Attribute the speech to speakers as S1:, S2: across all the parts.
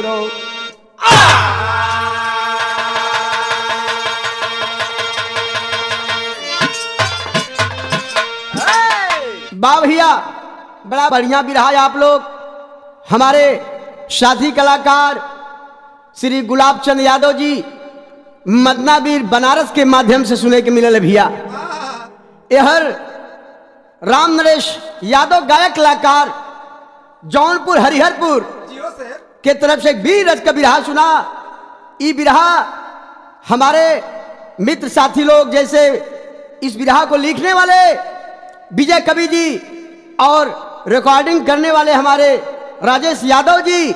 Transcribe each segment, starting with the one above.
S1: रो। वाह भैया, बड़ा बढ़िया बिरहा आप लोग हमारे साथी कलाकार श्री गुलाब चंद यादव जी मदनावीर बनारस के माध्यम से सुने के मिलल भैया। यहर राम नरेश यादव गायक कलाकार जौनपुर हरिहरपुर के तरफ से वीर रज का बिरहा सुना। ये बिरहा हमारे मित्र साथी लोग जैसे इस बिरहा को लिखने वाले विजय कवि जी और रिकॉर्डिंग करने वाले हमारे राजेश यादव जी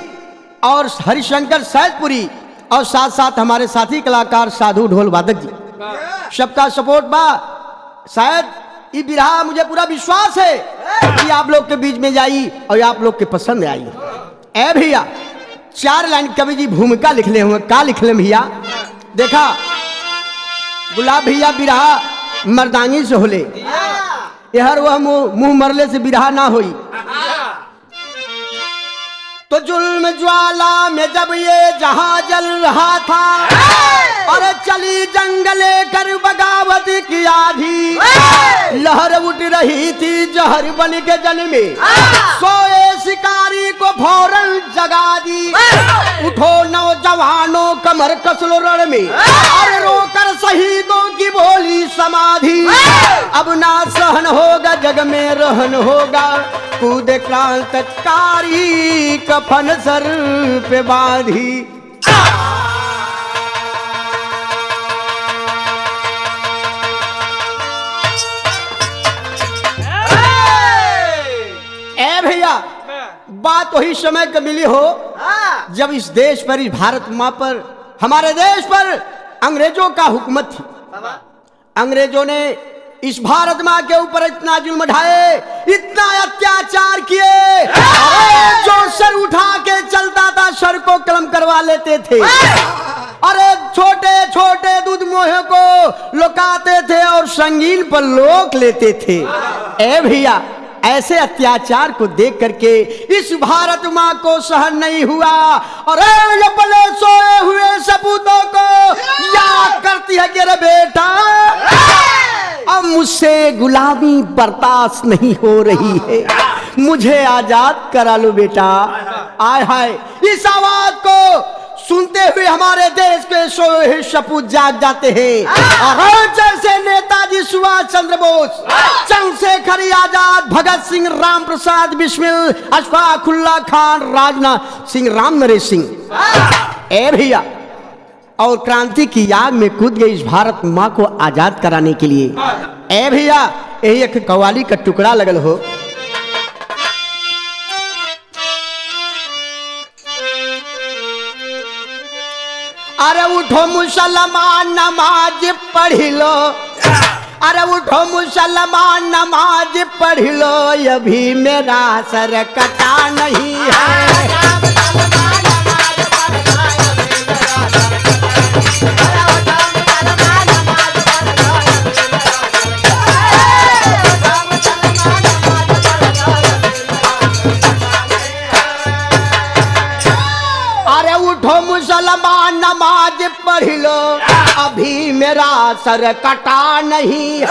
S1: और हरिशंकर सैदपुरी और साथ साथ हमारे साथी कलाकार साधु ढोल वादक जी, सबका सपोर्ट बा। शायद ये बिरहा मुझे पूरा विश्वास है कि आप लोग के बीच में जाई और आप लोग के पसंद आई। ए भैया, 4 लाइन कवि जी भूमिका लिखले हुए, का लिखले भैया देखा। गुलाब भैया बिरहा मर्दांगी से होले, यहर वह मुंह मरले से बिरहा ना होई। तो जुल्म ज्वाला में जब ये जहां जल रहा था, अरे चली जंगले कर बगावत की आधी, लहर उठ रही थी जहर बन के जल में, सोए शिकारी को फौरन जगा दी। उठो नौजवानों कमर कसलो रण में, अरे रोकर शहीदों की बोली समाधि। अब ना सहन होगा जग में रहन होगा, कूद क्रांतकारी कफन सर पे बांधी। ए भैया, बात वही समय का मिली हो जब इस देश पर, इस भारत माँ पर, हमारे देश पर अंग्रेजों का हुकूमत थी। अंग्रेजों ने इस भारत माँ के ऊपर इतना जुल्म ढाए, इतना अत्याचार किए, जो सर उठा के चलता था सर को कलम करवा लेते थे। अरे छोटे छोटे दूध मोहे को लुकाते थे और संगीन पर लोक लेते थे। ए भैया, ऐसे अत्याचार को देख करके इस भारत माँ को सहन नहीं हुआ और अपने सोए हुए सपूतों को याद करती है कि रे बेटा, अब मुझसे गुलामी बर्दाश्त नहीं हो रही है, मुझे आजाद करा लो बेटा। आय हाय, इस आवाज को सुनते हुए हमारे देश के सोए हुए सपूत जाग जाते हैं। जैसे नेताजी सुभाष चंद्र बोस, चंद्रशेखर आजाद, भगत सिंह, राम प्रसाद बिस्मिल, अशफाक उल्लाह खान, राजनाथ सिंह, राम नरेश सिंह। ए भैया, और क्रांति की आग में कूद गए इस भारत माँ को आजाद कराने के लिए। ए भैया, यही एक कव्वाली का टुकड़ा लगल हो। अरे उठो मुसलमान नमाज पढ़ लो, अरे उठो मुसलमान नमाज पढ़ लो, अभी मेरा सर कटा नहीं है। मुसलमान नमाज पढ़ लो, अभी मेरा सर कटा नहीं है।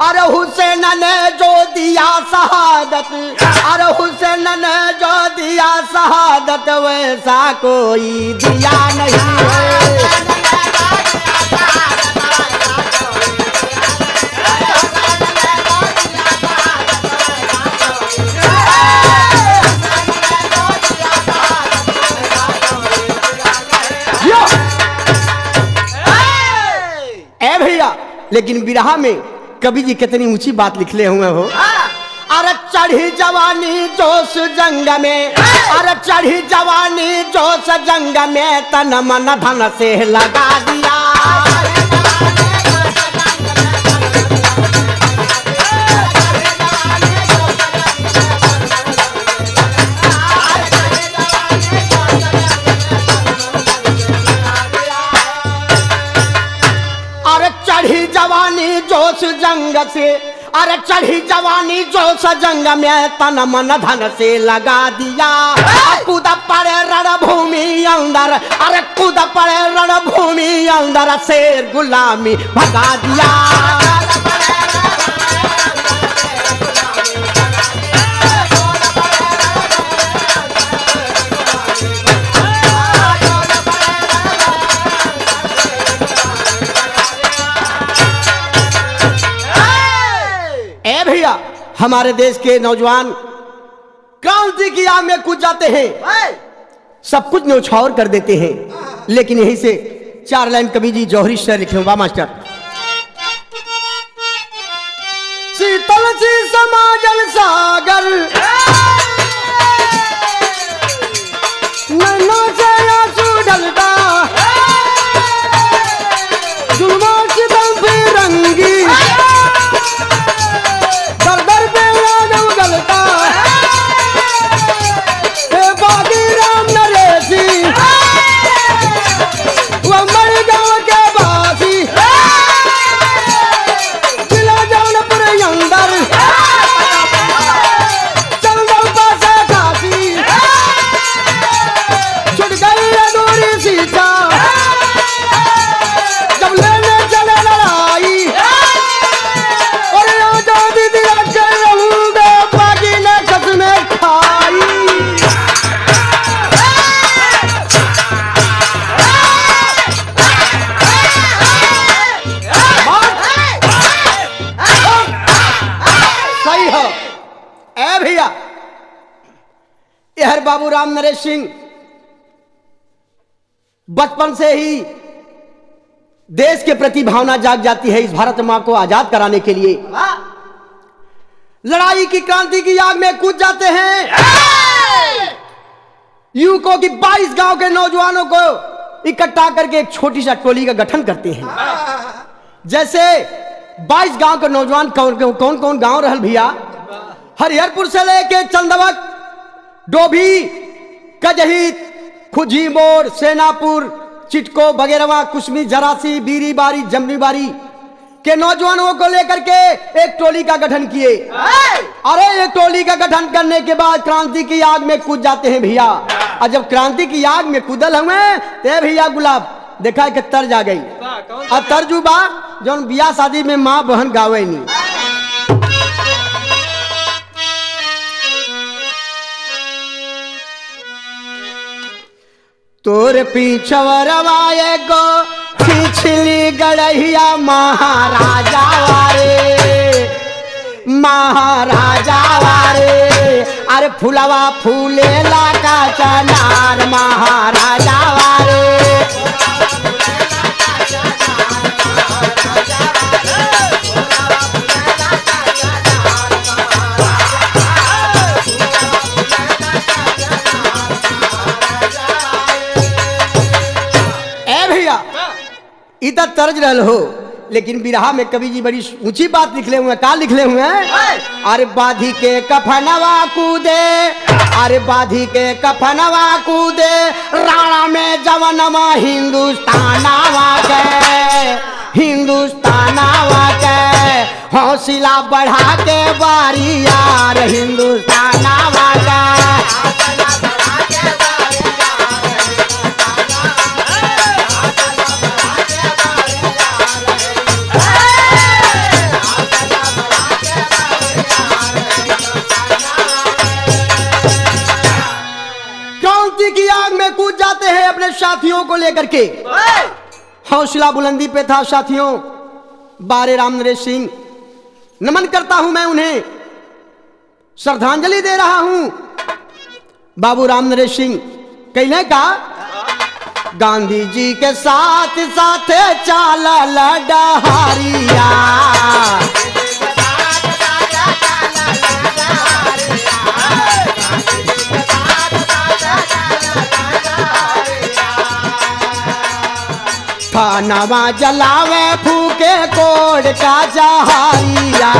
S1: अरे हुसैन ने जो दिया शहादत, अरे हुसैन ने जो दिया शहादत, वैसा कोई दिया नहीं है। लेकिन बिरहा में कवि जी कितनी ऊंची बात लिखले हुए हो। अरे चढ़ी जवानी जोश जंग में, अरे चढ़ी जवानी जोश जंग में, तन मन धन से लगा दिया। जवानी जोश जंग से, अरे चढ़ी जवानी जोश जंग में, तन मन धन से लगा दिया। कूद पड़े रणभूमि अरे कूद पड़े रणभूमि अंदर शेर गुलामी भगा दिया। ए भैया, हमारे देश के नौजवान क्रांति की आग में कूद जाते हैं, सब कुछ न्यौछावर कर देते हैं, लेकिन यहीं से 4 लाइन कवि जी जौहरी शेर लिखे हुआ मास्टर। शीतल सी समाजल सागर नैनों से आंसू ढलता, जुल्मों से दम फिरंगी दर दर पे याद उगलता, बागी राम नरेशी वो मर गाँव के बासी, जिला जौनपुर अंदर चंदन पास काशी, छुट गई अधूरी सीता जब लेने चले लड़ाई, और आजादी दिया के रहूंगे बागी ने कसमें खाई। सही हो ए भैया, यह बाबू राम नरेश सिंह बचपन से ही देश के प्रति भावना जाग जाती है। इस भारत मां को आजाद कराने के लिए लड़ाई की क्रांति की आग में कूद जाते हैं। युवकों की 22 गांव के नौजवानों को इकट्ठा करके एक छोटी सी टोली का गठन करते हैं। जैसे 22 गांव के नौजवान कौन कौन गांव रहल भैया? हरिहरपुर से लेके चंदवक, डोभी, कजहित, खुजी मोड़, सेनापुर, चिटको, बगेरवा, कुसमी, जरासी, बीरी बारी, जमनी बारी के नौजवानों को लेकर के एक टोली का गठन किए। अरे एक टोली का गठन करने के बाद क्रांति की आग में कूद जाते हैं भैया। और जब क्रांति की आग में कूदल हुए ते भैया गुलाब देखा कि तर्ज आ गई। और तर्जू बा जौन बियाह शादी में माँ बहन गावे नहीं। तोर पीछवरवा एगो छिछली गड़हिया महाराजा वारे, महाराजा वारे, अरे फुलवा फूलेला का चनार महाराजा वारे। इधर तर्ज रहल हो, लेकिन बिरहा में कवि जी बड़ी ऊंची बात लिखले हुए हैं। का लिखले हुए हैं? अरे बाधी के कफनवा कूदे, अरे बाधी के कफनवा कूदे, राणा में जवनवा हिंदुस्तानावा के, हिंदुस्तानावा के, हौसला बढ़ा के बारी यार हिंदुस्तानावा का। की आग में कूद जाते हैं अपने साथियों को लेकर के। हौसला बुलंदी पे था साथियों। बारे राम नरेश सिंह, नमन करता हूं मैं उन्हें, श्रद्धांजलि दे रहा हूं। बाबू राम नरेश सिंह कहने का गांधी जी के साथ साथ चालल डहारिया, खानावा जलावे फूके कोड का जहारिया,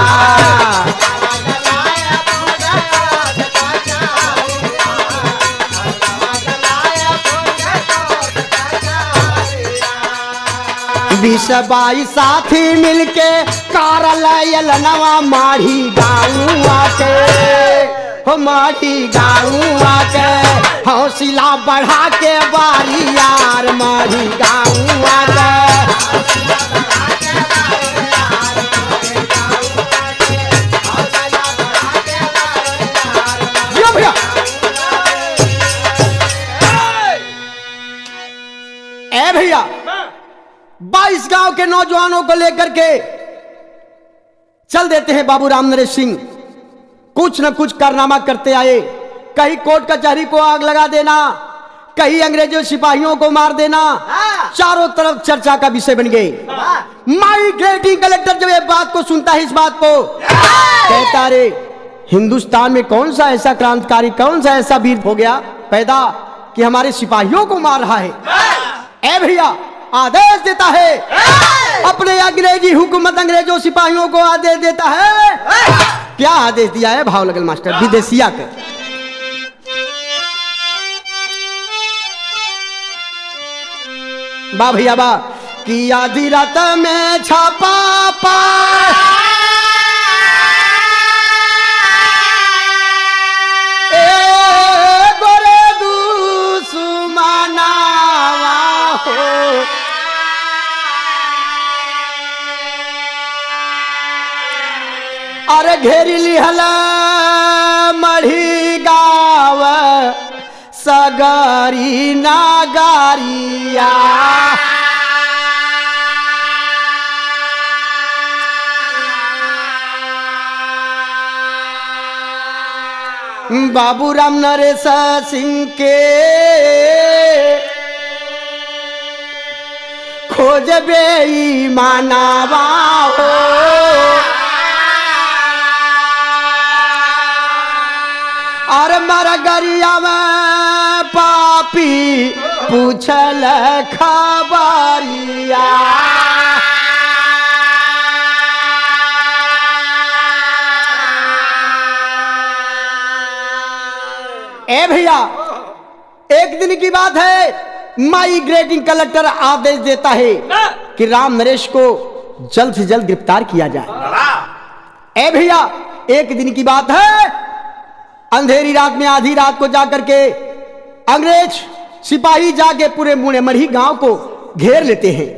S1: बीस 22 साथी मिलके कारल नवा माढ़ी गाँव के, हो मारी गाँवा के हौसला बढ़ा के बारी यार मारी गाँवा के भैया ए भैया 22 गांव के नौजवानों को लेकर के चल देते हैं बाबू राम नरेश सिंह। कुछ न कुछ कारनामा करते आए, कहीं कोर्ट कचहरी को आग लगा देना, कहीं अंग्रेजों सिपाहियों को मार देना, चारों तरफ चर्चा का विषय बन गए। माइग्रेटिंग कलेक्टर जब ये बात को सुनता है, इस बात को कहता रे हिंदुस्तान में कौन सा ऐसा क्रांतिकारी, कौन सा ऐसा वीर हो गया पैदा कि हमारे सिपाहियों को मार रहा है। ए भैया आदेश देता है, अपने अंग्रेजी हुकूमत अंग्रेजों सिपाहियों को आदेश देता है। क्या आदेश दिया है? भाव लगल मास्टर विदेशिया के बा भैया बा कि आधी रात में छापा पा गोरे दुश्मना हो अरे घेरी लिहल मढ़ी गाव सगरी नागारिया बाबू राम नरेश सिंह के खोज बेईमानावा हो और मरगरिया में पापी पूछल खबरिया ए भैया एक दिन की बात है, माइग्रेटिंग कलेक्टर आदेश देता है कि राम नरेश को जल्द से जल्द गिरफ्तार किया जाए। ए भैया एक दिन की बात है, अंधेरी रात में आधी रात को जाकर के अंग्रेज सिपाही जाके पूरे मुड़े मढ़ी गांव को घेर लेते हैं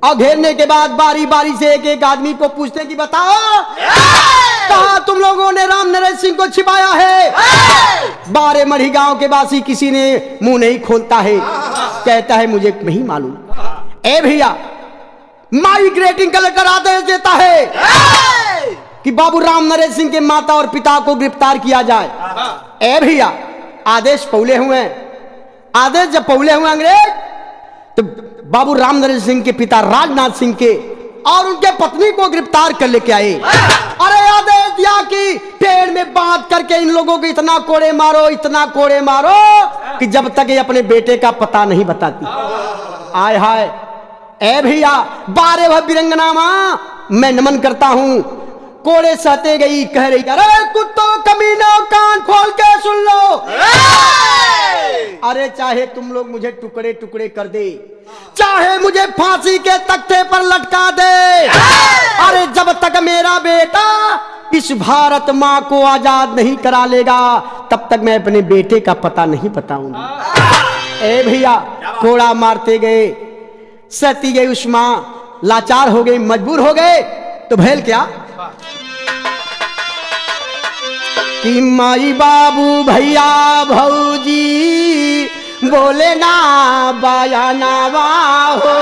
S1: और घेरने के बाद बारी बारी से एक एक आदमी को पूछते हैं कि बताओ कहां तुम लोगों ने राम नरेश सिंह को छिपाया है। बारे मढ़ी गांव के वासी किसी ने मुंह नहीं खोलता है, कहता है मुझे नहीं मालूम। ए भैया माइग्रेटिंग कलेक्टर आदेश देता है कि बाबू राम नरेश सिंह के माता और पिता को गिरफ्तार किया जाए। ए भैया आदेश पौले हुए, आदेश जब पौले हुए अंग्रेज तो बाबू राम नरेश सिंह के पिता राजनाथ सिंह के और उनके पत्नी को गिरफ्तार कर लेके आए। अरे आदेश दिया कि पेड़ में बांध करके इन लोगों को इतना कोड़े मारो, इतना कोड़े मारो कि जब तक ये अपने बेटे का पता नहीं बताती। आय हाय ए भैया 12 बिरंगना मां मैं नमन करता हूं, कोड़े सहते गई कह रही अरे कुत्तों कमीनों कान खोल के सुन लो, अरे चाहे तुम लोग मुझे टुकड़े टुकड़े कर दे, चाहे मुझे फांसी के तख्ते पर लटका दे, अरे जब तक मेरा बेटा इस भारत माँ को आजाद नहीं करा लेगा तब तक मैं अपने बेटे का पता नहीं बताऊंगा। ए भैया कोड़ा मारते गए, सहती गई उस माँ, लाचार हो गई, मजबूर हो गए तो भैल क्या कि माई बाबू भैया भौजी बोले ना बाया नावा हो,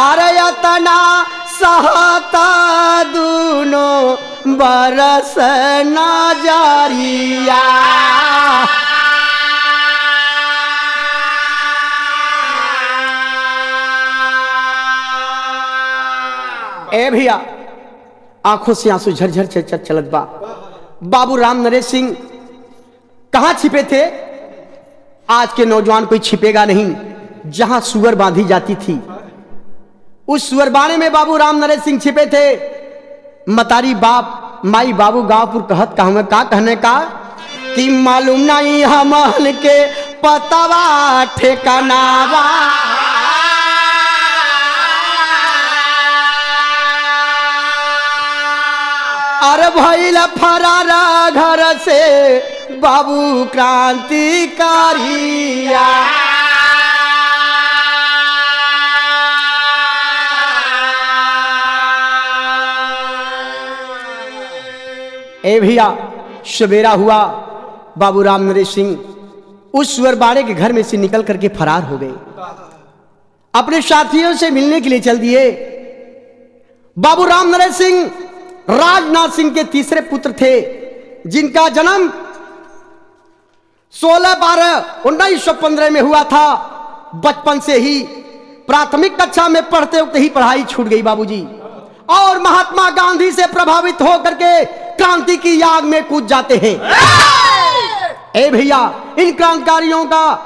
S1: अरे यतना सहता दूनो बरस नजरिया, ए भैया आंखों से आंसू झरझर चलत बा। बाबू राम नरेश सिंह कहां छिपे थे? आज के नौजवान कोई छिपेगा नहीं। जहां सुअर बांधी जाती थी उस सुअरबाने में बाबू राम नरेश सिंह छिपे थे। मतारी बाप माई बाबू गांवपुर कहत का कहने का कि मालूम नहीं हमन के पतावा ठिकानावा, अरे भइल फरारा घर से बाबू क्रांतिकारिया। ए भैया सवेरा हुआ, बाबू राम नरेश सिंह उस सुअरबाड़े के घर में से निकल करके फरार हो गए, अपने साथियों से मिलने के लिए चल दिए। बाबू राम नरेश सिंह राजनाथ सिंह के तीसरे पुत्र थे, जिनका जन्म 16/12/1915 में हुआ था। बचपन से ही प्राथमिक कक्षा में पढ़ते वक्त ही पढ़ाई छूट गई बाबूजी, और महात्मा गांधी से प्रभावित होकर के क्रांति की आग में कूद जाते हैं। ए भैया, इन क्रांतिकारियों का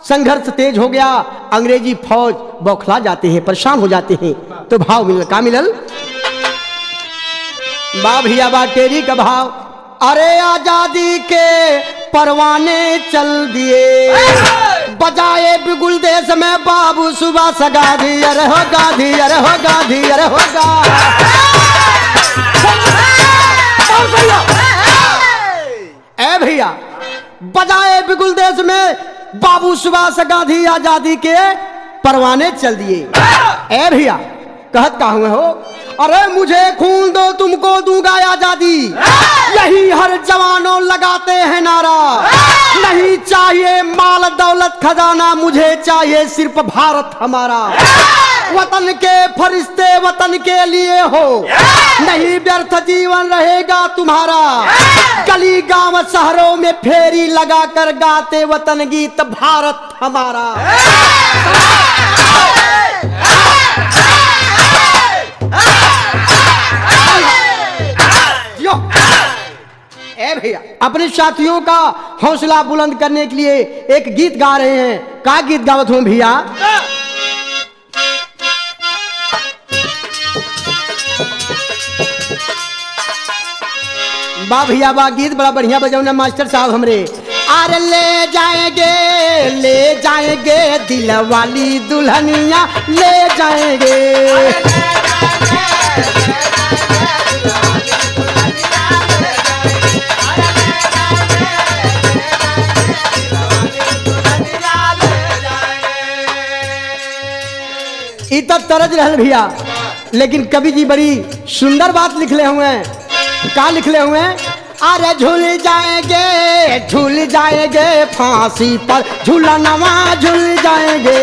S1: संघर्ष तेज हो गया, अंग्रेजी फौज बौखला जाते हैं, परेशान हो जाते हैं। तो भाव मिलल का मिलल बा भैया, बा टेरी का भाव। अरे आजादी के परवाने चल दिए, बजाए बिगुल देश में बाबू सुभाष गांधी। अरे हो गांधी, अरे हो गांधी, अरे हो ए भैया, बजाए बिगुल देश में बाबू सुभाष गांधी आजादी के परवाने चल दिए। ए भैया, कहत का हुए हो, अरे मुझे खून दो तुमको दूंगा आजादी, यही हर जवानों लगाते हैं नारा। नहीं चाहिए माल दौलत खजाना, मुझे चाहिए सिर्फ भारत हमारा। वतन के फरिश्ते वतन के लिए हो, नहीं व्यर्थ जीवन रहेगा तुम्हारा। गली गांव शहरों में फेरी लगाकर गाते वतन गीत भारत हमारा। ए भैया, अपने साथियों का हौसला बुलंद करने के लिए एक गीत गा रहे हैं। का गीत गावत हूं भैया? बा भैया बा, गीत बड़ा बढ़िया बजाऊना मास्टर साहब हमरे। अरे ले जाएंगे दिल वाली दुल्हनिया, ले जाएंगे। इतना तरज रहल भैया, लेकिन कवि जी बड़ी सुंदर बात लिखले हुए हैं। क्या लिखले हुए हैं? अरे झूल जाएंगे फांसी पर झूलनवा झूल जाएंगे।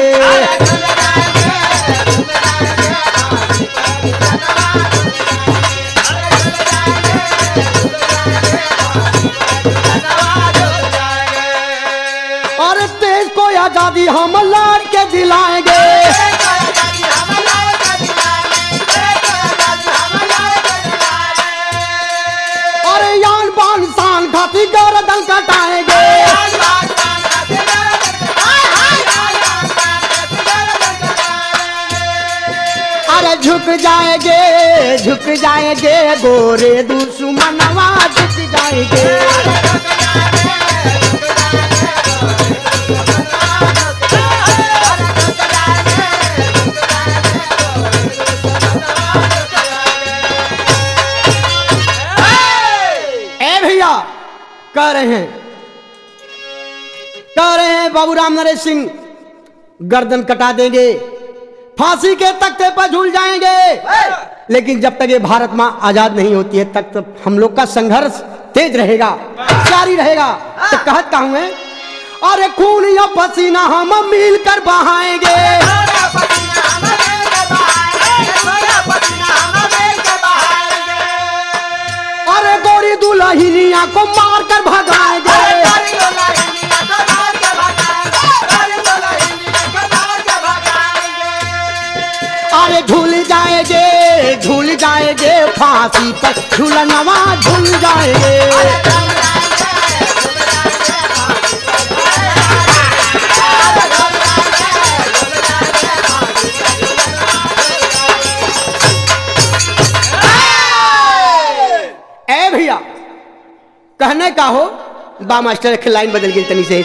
S1: और देश को आजादी हम लड़ के दिलाएंगे। घाटी गर्दन कटाएंगे। अरे झुक जाएंगे गोरे दुश्मनवा झुक जाएंगे। कह रहे हैं बाबू राम नरेश सिंह गर्दन कटा देंगे, फांसी के तख्ते पर झूल जाएंगे। लेकिन जब तक ये भारत मां आजाद नहीं होती है तक तो हम लोग का संघर्ष तेज रहेगा, जारी रहेगा। तो कहत कहूं मैं, अरे खून या पसीना हम मिलकर बहाएंगे। अरे गोरी दुल्हनिया को मार कर भगाएंगे। अरे झूल जाएंगे फांसी पर झूलनवा झूल जाएंगे। ए भैया, कहने का हो बा मास्टर एक लाइन बदल गई तनी से।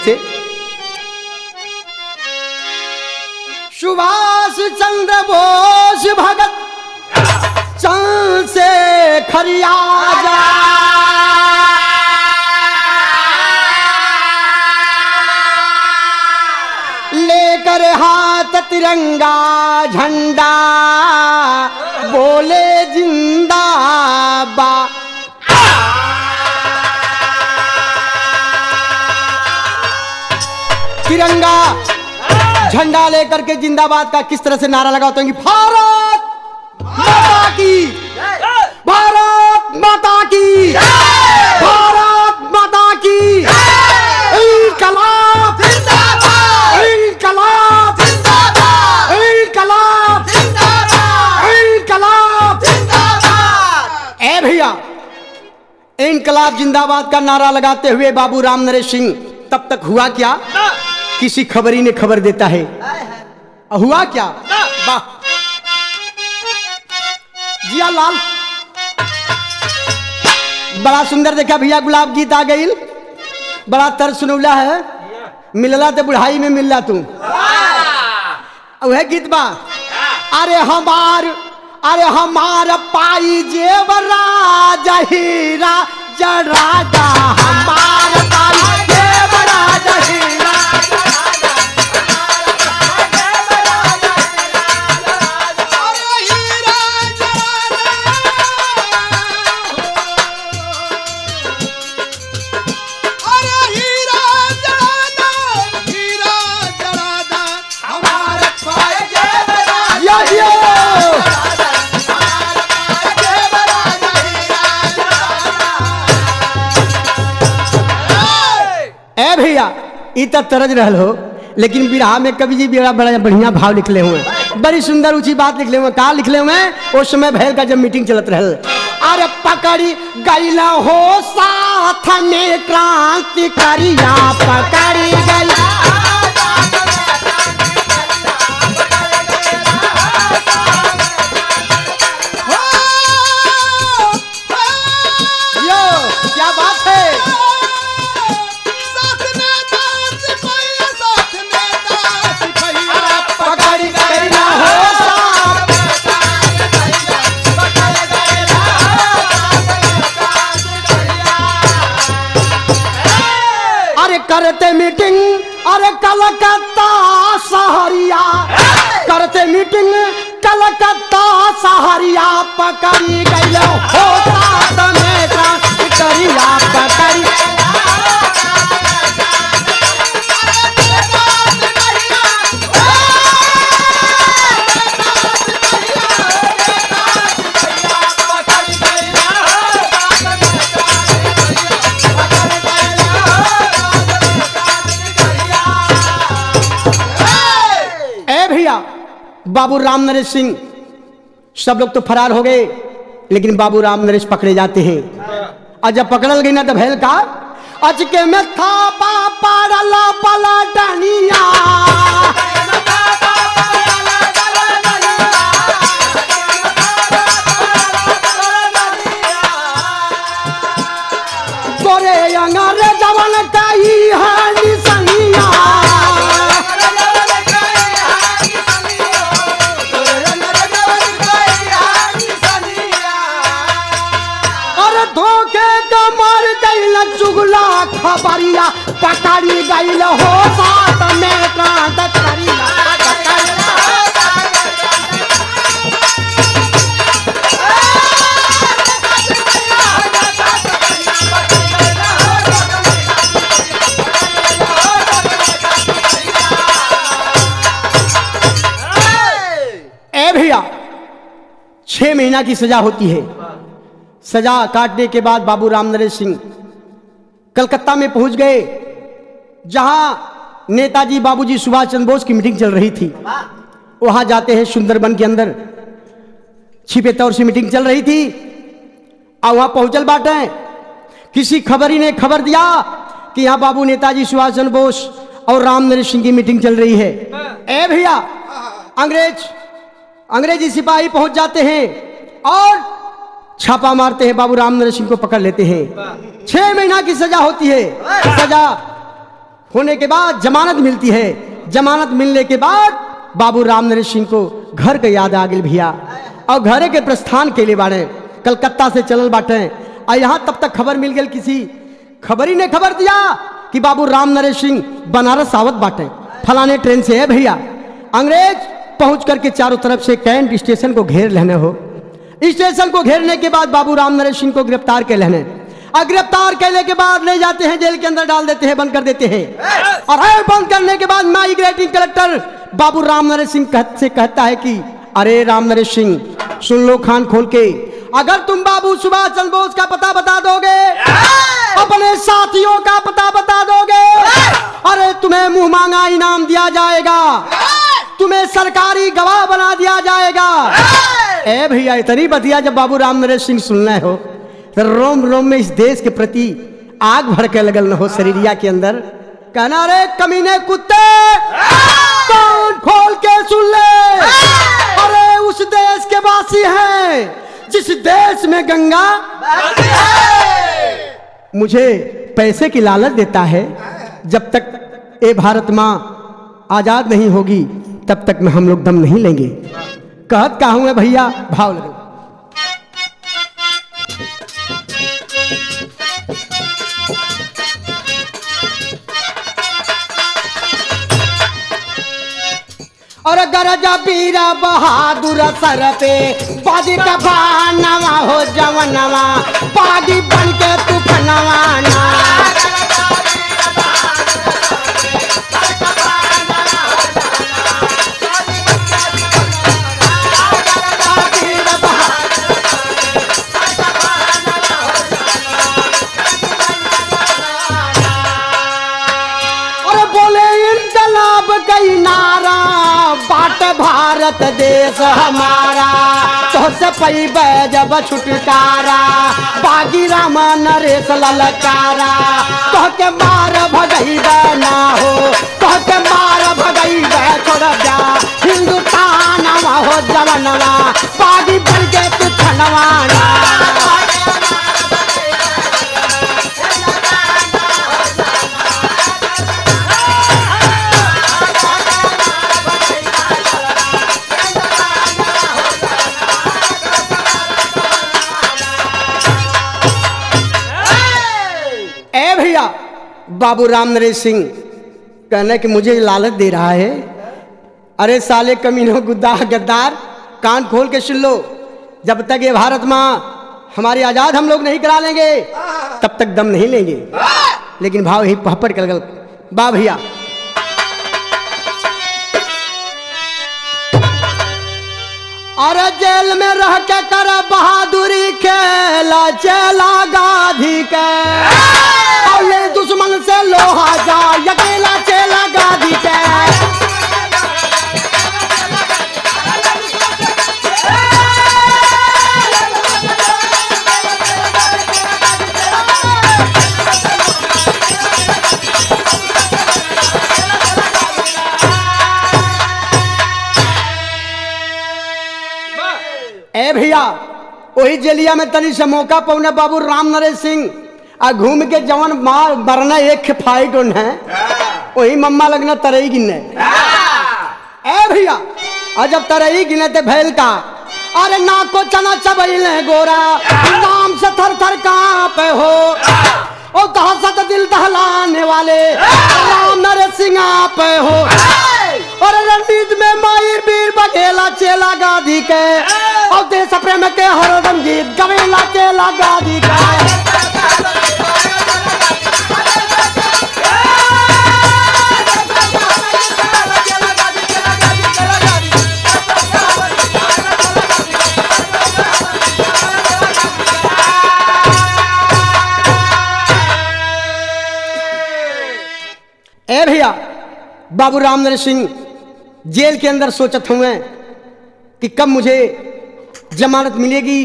S1: सुभाष चंद्र बोस भगत चांद से खरिया जा, लेकर हाथ तिरंगा झंडा, बोले जिंदाबाद। तिरंगा झंडा लेकर के जिंदाबाद का किस तरह से नारा लगाते हैं कि भारत माता की, भारत माता की, भारत माता की, इंकलाब जिंदाबाद, इंकलाब जिंदाबाद, इंकलाब जिंदाबाद, इंकलाब जिंदाबाद। ए भैया, इंकलाब जिंदाबाद का नारा लगाते हुए बाबू राम नरेश सिंह, तब तक हुआ क्या, किसी खबरी ने खबर देता है। हुआ क्या, वाह जिया लाल, बड़ा सुंदर देखा भैया, गुलाब गीत आ गई, बड़ा तर सुनौला है, मिलला तो बुढ़ाई में मिलला तू, वह गीत बा। अरे हमार पाई जेवरा जहीरा जरागा, हमार पाई जेवरा जहीरा, भैया इत तरज रहल हो, लेकिन बिरहा में कवि जी बड़ा बड़ा बढ़िया भाव लिखले हुए, बड़ी सुंदर ऊंची बात लिखले हुए। कहा लिखले हुए, उस समय भैल का जब मीटिंग चलत रहल, अरे पकड़ी गईला हो साथ में क्रांतिकारिया, पकड़ी गईला करते मीटिंग, अरे कलकत्ता सहरिया, करते मीटिंग कलकत्ता सहरिया, पकड़ी गई हो साथ में क्रांतिकारिया, पकड़ी बाबू राम नरेश सिंह, सब लोग तो फरार हो गए, लेकिन बाबू राम नरेश पकड़े जाते हैं। और जब पकड़ल गई ना तो भैल का अचके में था पापा पलटनिया, तोरे अंगारे जवन कई है निसनिया, चुगला खबरिया, पकड़ी गई हो साथ में क्रांतिकारिया, ए भैया 6 महीना की सजा होती है। सजा काटने के बाद बाबू राम नरेश सिंह कलकत्ता में पहुंच गए, जहां नेताजी बाबूजी सुभाष चंद्र बोस की मीटिंग चल रही थी। वहां जाते हैं, सुंदरबन के अंदर छिपे तौर से मीटिंग चल रही थी। और वहां पहुंचल बाटे, किसी खबरी ने खबर दिया कि यहाँ बाबू नेताजी सुभाष चंद्र बोस और राम नरेश सिंह की मीटिंग चल रही है। ए भैया, अंग्रेजी सिपाही पहुंच जाते हैं और छापा मारते हैं, बाबू राम नरेश सिंह को पकड़ लेते हैं। 6 महीना की सजा होती है। सजा होने के बाद जमानत मिलती है। जमानत मिलने के बाद बाबू राम नरेश सिंह को घर का याद आ गई भैया। और घरे के प्रस्थान के लिए बाड़े कलकत्ता से चलल बाटे। और यहाँ तब तक खबर मिल गई, किसी खबरी ने खबर दिया कि बाबू राम नरेश सिंह बनारस आवत बाटे, फलाने ट्रेन से है भैया। अंग्रेज पहुंच करके चारों तरफ से कैंट स्टेशन को घेर लेने हो। स्टेशन को घेरने के बाद बाबू राम नरेश सिंह को गिरफ्तार कर लेने, और गिरफ्तार करने के बाद ले जाते हैं जेल के अंदर, डाल देते हैं, बंद कर देते हैं। और बंद करने के बाद माइग्रेटिंग कलेक्टर बाबू राम नरेश सिंह से कहता है कि अरे राम नरेश सिंह, सुन लो कान खोल के, अगर तुम बाबू सुभाष चंद्र बोस का पता बता दोगे, अपने साथियों का पता बता दोगे, अरे तुम्हें मुंह मांगा इनाम दिया जाएगा, तुम्हें सरकारी गवाह बना दिया जाएगा। ए भैया, इतनी बतिया जब बाबू राम नरेश सिंह सुनना हो तो रोम रोम में इस देश के प्रति आग भड़के लगल न हो शरीरिया के अंदर। कहना, अरे कमीने कुत्ते, कान खोल के सुन ले, अरे उस देश के वासी हैं जिस देश में गंगा मुझे पैसे की लालच देता है। जब तक ये भारत माँ आजाद नहीं होगी तब तक में हम लोग दम नहीं लेंगे। कहत का हूं भैया, भाव लगो। और गरजा बीरा बहादुर सर पे बाजी का भानवा हो जवनवा, बागी बन के तू फनवाना। नारा बाट भारत देश हमारा, तो से पैबे जब छुटकारा, बागी राम नरेश ललकारा। तो के मार भगईबे ना हो, तो के मार भगईबे छोड़ जा हिंदुस्तान हो जवनवा, बागी बन के तू थनवाना। बाबू राम नरेश सिंह कहने कि मुझे लालच दे रहा है। अरे साले कमीनों गुद्दा गद्दार, कान खोल के सुन लो, जब तक ये भारत माँ हमारी आजाद हम लोग नहीं करा लेंगे तब तक दम नहीं लेंगे। लेकिन भाव ही पहपड़ कर गल बा भैया। अरे जेल में रह के कर बहादुरी खेला चला गाधी के, ले दुश्मन से लोहा जा अकेला चला गाधी के। ए भैया, वही जेलिया में तनी से मौका पौने बाबू राम नरेश सिंह आ घूम के जवन मार मरना एक फाइट उन है, वही मम्मा लगना तरई गिने। ए भैया, और जब तरई गिने ते भैल का, अरे ना को चना चबैल गोरा, नाम से थर थर कांपे हो, ओ दहशत दिल दहलाने वाले राम नरेश सिंह पे हो। और रणनीत में माहिर वीर बघेला चेला गाधी के, और देश प्रेम के हरदम गीत गवेला चेला गाधी के। ए भैया, बाबू राम नरेश सिंह जेल के अंदर सोचत हुए कि कब मुझे जमानत मिलेगी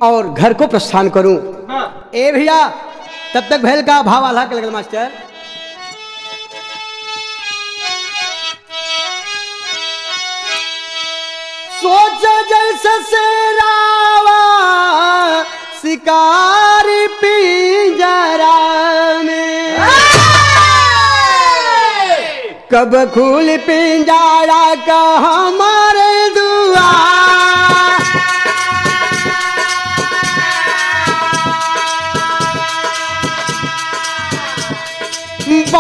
S1: और घर को प्रस्थान करूं। ए भैया, तब तक भैल का भाव आला के लगल मास्टर। सोच जैसे शेरावा शिकारी पिंजरा में, कब खुल पिंजरा का हमारे दुआ।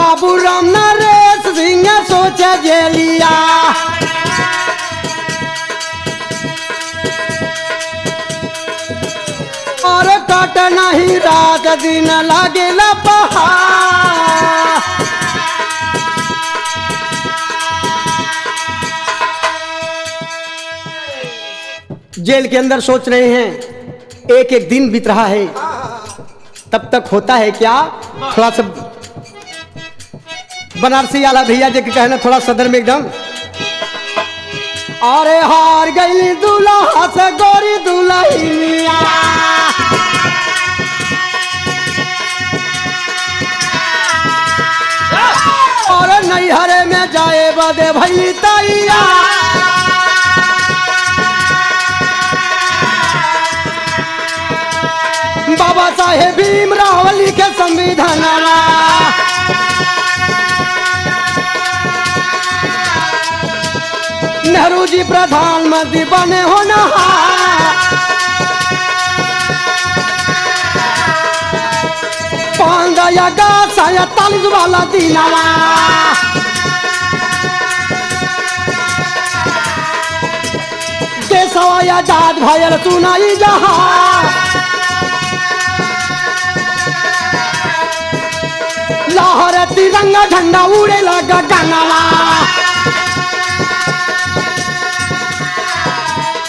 S1: बाबू राम नरेश सिंह सोचे जेलिया और कट नहीं रात दिन लागेला पहाड़। जेल के अंदर सोच रहे हैं एक एक दिन बीत रहा है, तब तक होता है क्या? थोड़ा सा बनारसी आला भैया जी के कहना थोड़ा सदर में एकदम। अरे हार गई दूल्हा से गोरी दुल्हनिया और नैहरे में जाए बदे भई तैया बाबा साहेब भीमराव लिखे संविधान नेहरू जी प्रधानमंत्री बने होना पांडया का 47 वाला दिनावा देशवा आजाद भयल सुनाई जहां लाहौर तिरंगा झंडा उड़े लगा गगनवा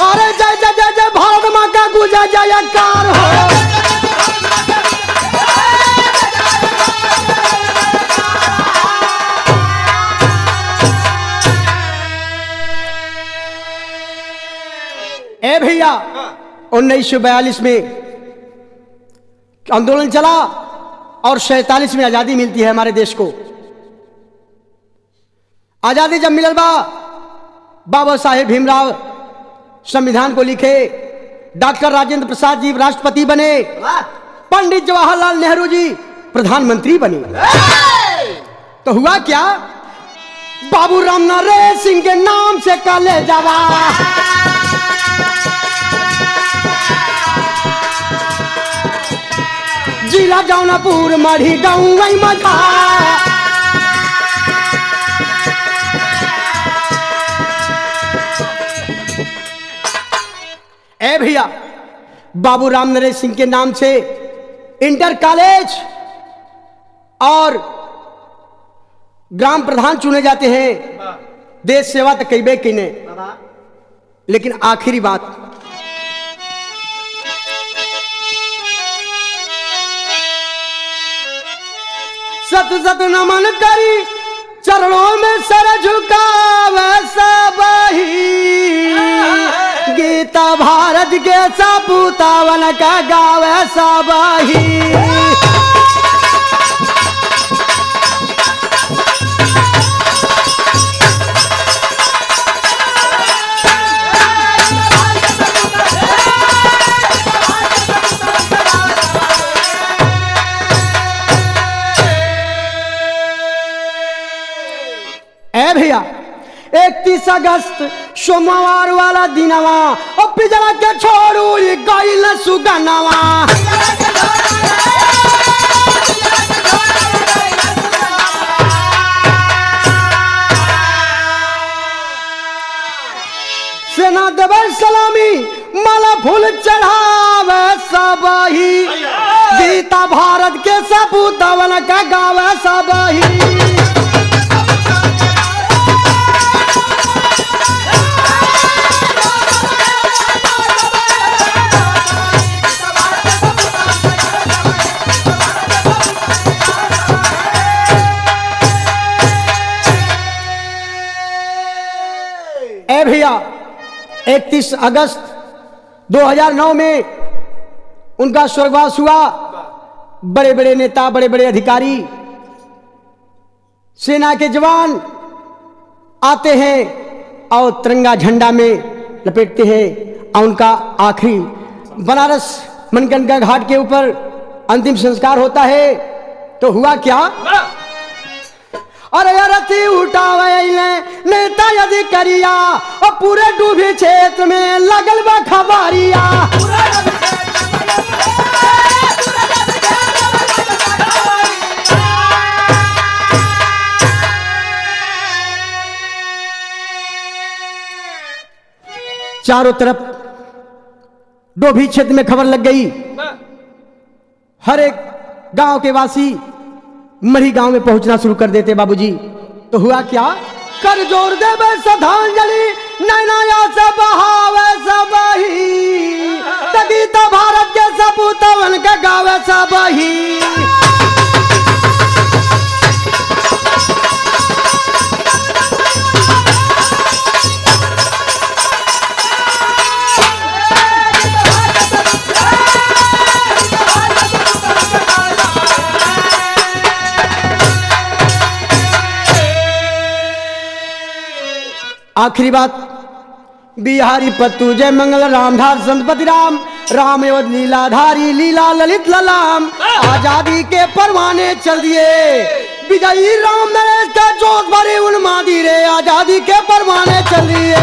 S1: अरे जय जय जय जय भारत माँ का गुजर जयकार हो। ए भैया 1942 में आंदोलन चला और 47 में आजादी मिलती है हमारे देश को। आजादी जब मिलल बाबा साहेब भीमराव संविधान को लिखे, डॉक्टर राजेंद्र प्रसाद जी राष्ट्रपति बने, पंडित जवाहरलाल नेहरू जी प्रधानमंत्री बने। तो हुआ क्या? बाबू राम नरेश सिंह के नाम से कॉलेज जावा जिला जौनपुर मढ़ी गाँव मझा ए भैया बाबू राम नरेश सिंह के नाम से इंटर कॉलेज और ग्राम प्रधान चुने जाते हैं। देश सेवा तो कई की ने, लेकिन आखिरी बात सत सत नमन करी चरणों में सर झुकावे सबही गीता भारत के सपूतावन का गावे सबही। ए भैया 31 अगस्त सोमवार वाला दिनवा और पिजरा के छोड़ू गईल सुगनवा सेना देवे सलामी माला फूल चढ़ावे सबही गीता भारत के सपूतवन का गावे सबही। ए भैया 31 अगस्त 2009 में उनका स्वर्गवास हुआ। बड़े बड़े नेता, बड़े बड़े अधिकारी, सेना के जवान आते हैं और तिरंगा झंडा में लपेटते हैं और उनका आखिरी बनारस मनकंका घाट के ऊपर अंतिम संस्कार होता है। तो हुआ क्या? अरे रथी उठावे नेता यदि करिया और पूरे डूबी क्षेत्र में लगल बा खबरिया। चारों तरफ डोभी क्षेत्र में खबर लग गई। हर एक गांव के वासी मढ़ी गांव में पहुंचना शुरू कर देते बाबूजी। तो हुआ क्या, कर जोर देवे श्रद्धांजलि नैनाया से बहावे सबही, तगीता भारत के सपूतवन के गावे सबही। आखिरी बात, बिहारी पत्तू जय मंगल रामधार संतपति राम, राम एवं लीलाधारी लीला ललित ललाम। आजादी के परवाने चल दिए, विजयी राम नरेश का जोश भरी उन्मादी रे, आजादी के परवाने चल दिए।